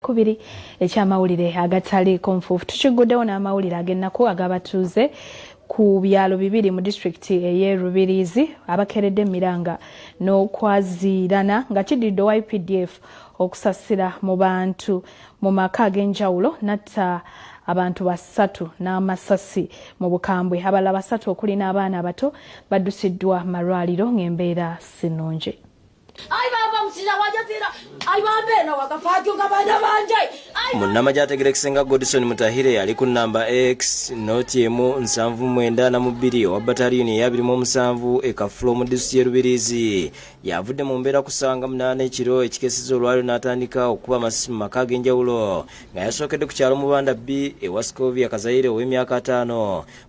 kubiri ekyamawulire agatali konfufu tukiguddewo n'amawulire ag'ennaku agabatuuze ku byalo bibiri mu disitulikiti ey'e Rubirizi abakeredde Miranga n'okwaziirana nga kiddiridde YPDF okusasira mu bantu mu maka ag'enjawulo natta abantu basatu n'amasasi mu bukambwe abalala basatu okuli n'abaana abato baddusiddwa malwaliro ng'embeera si nnungi. Munnamagye ategerekisenga Godson Mutahire yali ku namba X noti emu 792 owa bataliyoni eya 27 e Kafulo mu disitulikiti y'e Rubirizi yavudde mu mbeera kusanga 8 ekiro ekikeseza olwaliro n'atandika okuba amasasi mu maka ag'enjawulo nga yasookedde ku kyalo Mubanda B ewa Asseeko Kazaire ow'emyaka 5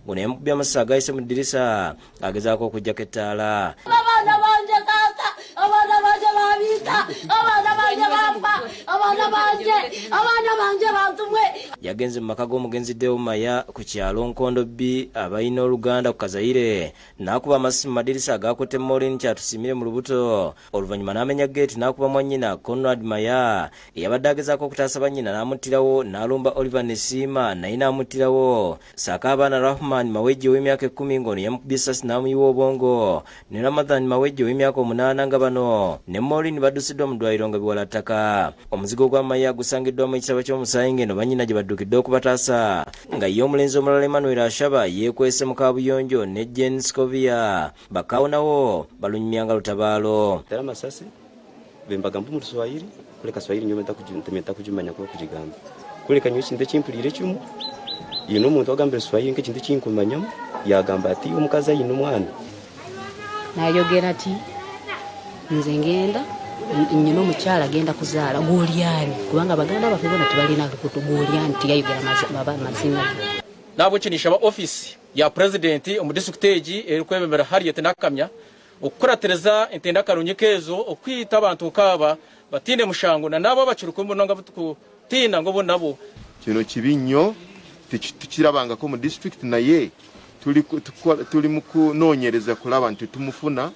guno yamukubye amasasi agayise mu ddirisa agezaako okuggyako ettaala. Yagenze mu maka g'omugenzi Deo Maya ku kyalo Nkondo B abayina oluganda ku Kazaire n'akuba amasasi mu madirisa agakotte Maureen Kyatusimire mu lubuto oluvannyuma n'amenya geeti n'akuba mwannyina Conrad Maya eyabadde agezaako okutaasa bannyina n'amuttirawo n'alumba Oliver Nesima naye n'amuttirawo saaka abaana Rahman Mawejje ow'emyaka 10 ng'ono yamukubye essasi n'amuyiwa obwongo ne Ramadhan Mawejje ow'emyaka 8 nga bano ne Maureen baddusiddwa mu ddwaliro nga biwalattaka. Omuzigo gwa Maya gusangiddwamu ekisaba ky'omusaayi ng'eno bannyina gye baddukidde okubataasa nga ye omulenzi omulala Emmanuel Ashaba yeekwese mu Kabuyonjo ne Jen Scovia bakaawo nawo balunyumyanga lutabaalo. Tera masasi bembagambu mu Kiswahili kule Kaswahili nyo meta kujumanya kwa kujigamba kule kanyo kinde kimpulire kimu yino omuntu agamba Kiswahili nke kinde kinkumanyamu yagamba ati omukazi ayina omwana nayogera ati nze ngenda nyina omukyala agenda kuzaala gwolyani kubanga baganda baffe bona tebalina kutu gwolyani tiyayogera mazima nabo kinisha ba office ya president omu district egi erikwebemera Harriet Nakamya okukuratereza entenda karunyekezo okwita abantu kaba batine mushango na nabo bakirukumbu nanga butukutina ngo bonabo kino kibinnyo tukirabanga ko mu district naye tuli mu kunoonyereza kulaba nti tumufuna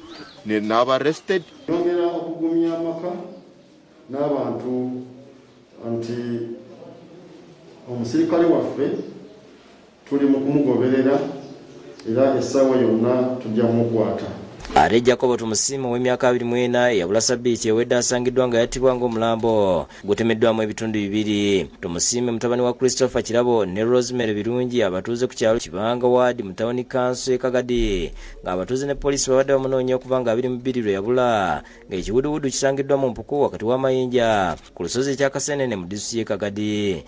n'aba arrested yongera okugumya amaka n'abantu anti omusirikale waffe tuli mu kumugoberera era essaawa yonna tujja mukwata. Ate Jacob Tumusiima ow'emyaka 24 eyabula Sabbiiti ewedde asangiddwa nga yattibwa ng'omulambo gutemeddwamu ebitundu bibiri. Tumusiime mutabani wa Christopher Kirabo ne Rosemary Birungi abatuuze ku kyalo Kibanga Ward mu tawuni kanso e Kagadi ng'abatuuze ne poliisi babadde bamunoonya okuva nga 22 lwe yabula ng'ekiwuduwudu kisangiddwa mu mpuku wakati w'amayinja ku lusozi ekya Kasenene mu disitulikiti y'e Kagadi.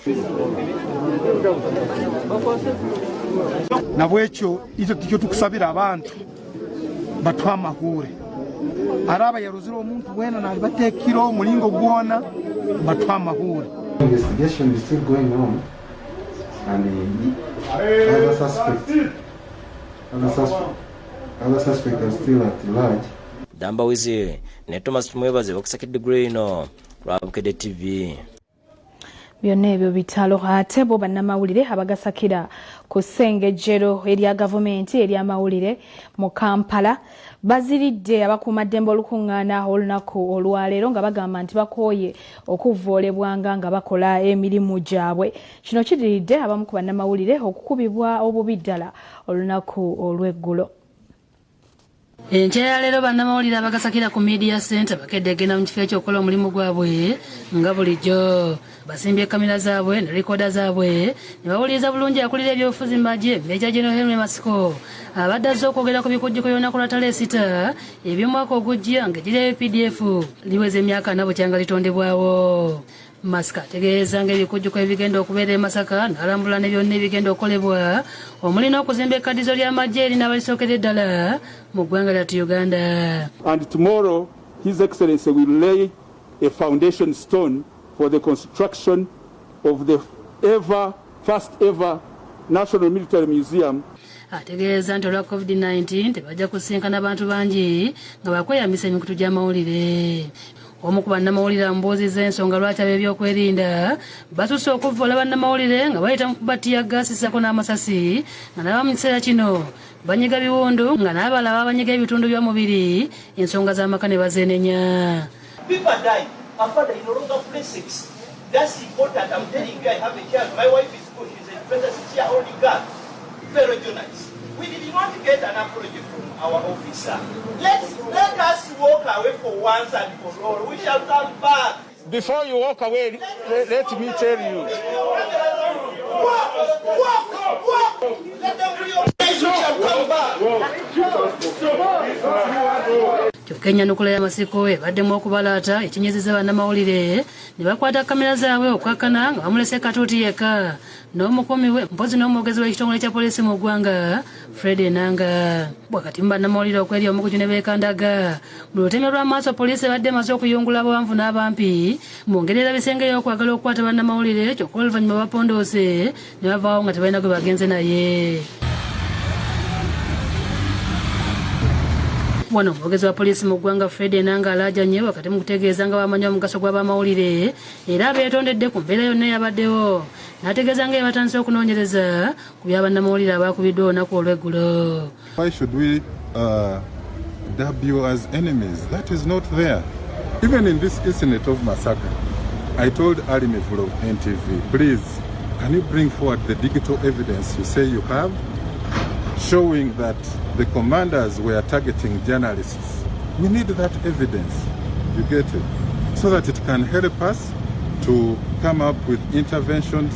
Nabwekyo ekyo tukusabira abantu batwamahure araba yaruzira omuntu bwena nalibatekira omulingo gwona batwamahure. Investigation is still going on and other suspects are still at large. Damba Wizi ne Thomas Tumwebaze bakusakidde Greno Bapooca TV. Byonna ebyo bitalo ate bo bannamawulire abagasakira ku ssengejjero erya gavumenti ery'amawulire mu Kampala baziridde abakuumaddembe olukuŋŋaana olunaku olwaleero nga bagamba nti bakooye okuvvoolebwanga nga bakola emirimu gyabwe. Kino kiddiridde abamu ku bannamawulire okukubibwa obubi ddala olunaku olw'eggulo. Enkyera leero bannamawulire abagasakira ku media center bakedde genda mu kifo ekyokukola omulimu gwabwe nga bulijjo basimbye kamera zaabwe ne rikoda zaabwe ne bawuliriza bulungi akulira ebyobufuzi mu magye Major General Henry Masiko abadde azze okwogera ku bikujjuko byonna ku lwatale esita eby'omwaka ogujja ng'eddira PDF liweza emyaka 4 bukyanga litondebwawo. Masika ategeeza ng'ebikujjuko ebigenda okubeera e Masaka n'alambula ne byonna ebigenda okukolebwa omuli n'okuzimba ekkaddizo ly'amagye erinabalisookedde ddala mu ggwanga lyattu Uganda. And tomorrow His Excellency will lay a foundation stone for the construction of the first ever National Military Museum. Ategeeza nti olwa COVID-19 tebajja kusinkana bantu bangi nga bakweyambisa emikutu gy'amawulire. Omu ku bannamawulire amubuuzizza ensonga lwaki ab'ebyokwerinda basusse okuvvoola bannamawulire nga bayita mu kubatiya gaasi sako n'amasasi nga naba mu kiseera kino banyiga biwundu nga n'abalala banyiga ebitundu by'omubiri ensonga z'amaka ne bazeenenya. People die. Our father in all places. That's important. I'm telling you, I have a child. My wife is good. She's a professor. She's here only girl. Fellow journalists. We did not get an apology from our officer. Let us walk away for once and for all. We shall come back. Before you walk away, let me tell you. Walk. Let them realize we shall come back. Kenya nukula ya Asseeko ebaddemu okubalaata ekinyezeza bannamawulire ne bakwata kamera zaabwe okwakana nga bamulese katuuti yekka n'omukuumi we mpozi n'omwogezi w'ekitongole kya poliisi mu ggwanga Fred Enanga bwakati mu bannamawulire okweri omukuju ne beekandaga mu lutemyo lw'amaaso poliisi ebadde emaze okuyungula abawanvu n'abampi mu ngeri erabisengeyo okwagala okukwata bannamawulire kyokka oluvannyuma bapondoose ne bavaawo nga tebalina gwe bagenze naye. Wano omwogezi wa poliisi mu ggwanga Fred Enanga alaajanye wakati mu kutegeeza nga bamanya omugaso gw'abamawulire era beetondedde ku mbeera yonna eyabaddewo n'ategeeza nga batandise okunoonyereza ku byabannamawulire abaakubiddwa olunaku olw'eggulo. Why should we dub you as enemies? That is not there. Even in this incident of massacre, I told Ali Mivulo NTV, please, can you bring forward the digital evidence you say you have, showing that the commanders were targeting journalists? We need that evidence, you get it, so that it can help us to come up with interventions.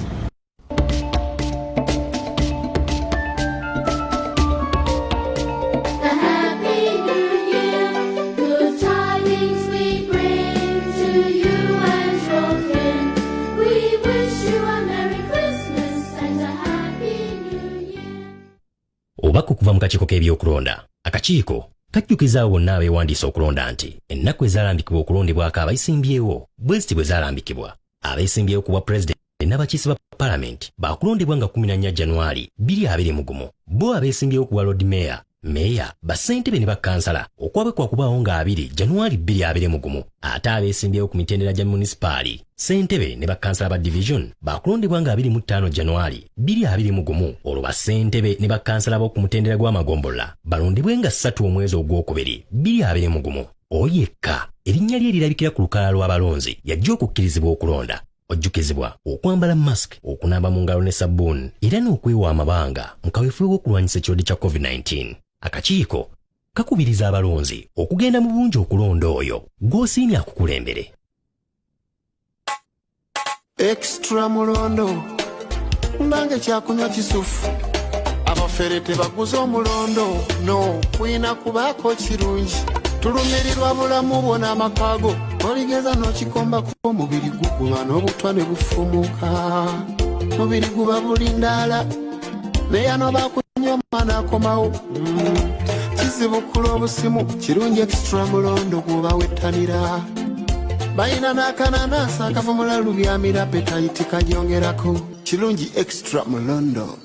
Obako kuva mu kakiiko k'ebyokulonda akakiiko kajjukizaawo bonna abeewandiisa okulonda nti ennaku ezaalambikibwa okulondebwako abayisimbyewo bweziti bwe zaalambikibwa abeesimbyewo ku bwa pulezidenti n'abakiise ba palamenti baakulondebwa nga 14 Januari 2021 bo abeesimbyewo ku bwa Lord Mayor, Meya, bassentebe ne bakkansala okwabekwa kubaawo nga 2 Januari 2021 ate abeesimbyewo ku mitendera gya munisipaali, ssentebe ne bakkansala ba division baakulondebwa nga 25 Januari 2021 olwo bassentebe ne bakkansala b'oku mutendera gw'amagombola balondebwe nga 3 omwezi ogwokubiri 2021 oyekka erinnya lye lirabikira ku lukalala lw'abalonzi yajja okukkirizibwa okulonda ojjukizibwa okwambala mask, okunaaba mu ngalo ne sabbuuni era n'okwewa amabanga mu kaweefube w'okulwanyisa ekirwadde kya COVID-19. Akakiiko kakubiriza abalonzi okugenda mu bungi okulonda oyo gw'osiimye akukulembere. Extra mulondo nange kyakunywa kisufu abafere tebaguza omulondo no kwina kubaako kirungi tulumirirwa bulamu bwona amakago oligeza n'okikomba ku omubiri gukuba n'obutwa ne bufumuka mubiri guba bulindaala neya n'obakunywa omwana akomawo kizibu kula obusimu kirungi extra mulondo gwoba wettanira bayina n'akananasa akavumula lubyamira petayiti kajyongerako kirungi extra mulondo.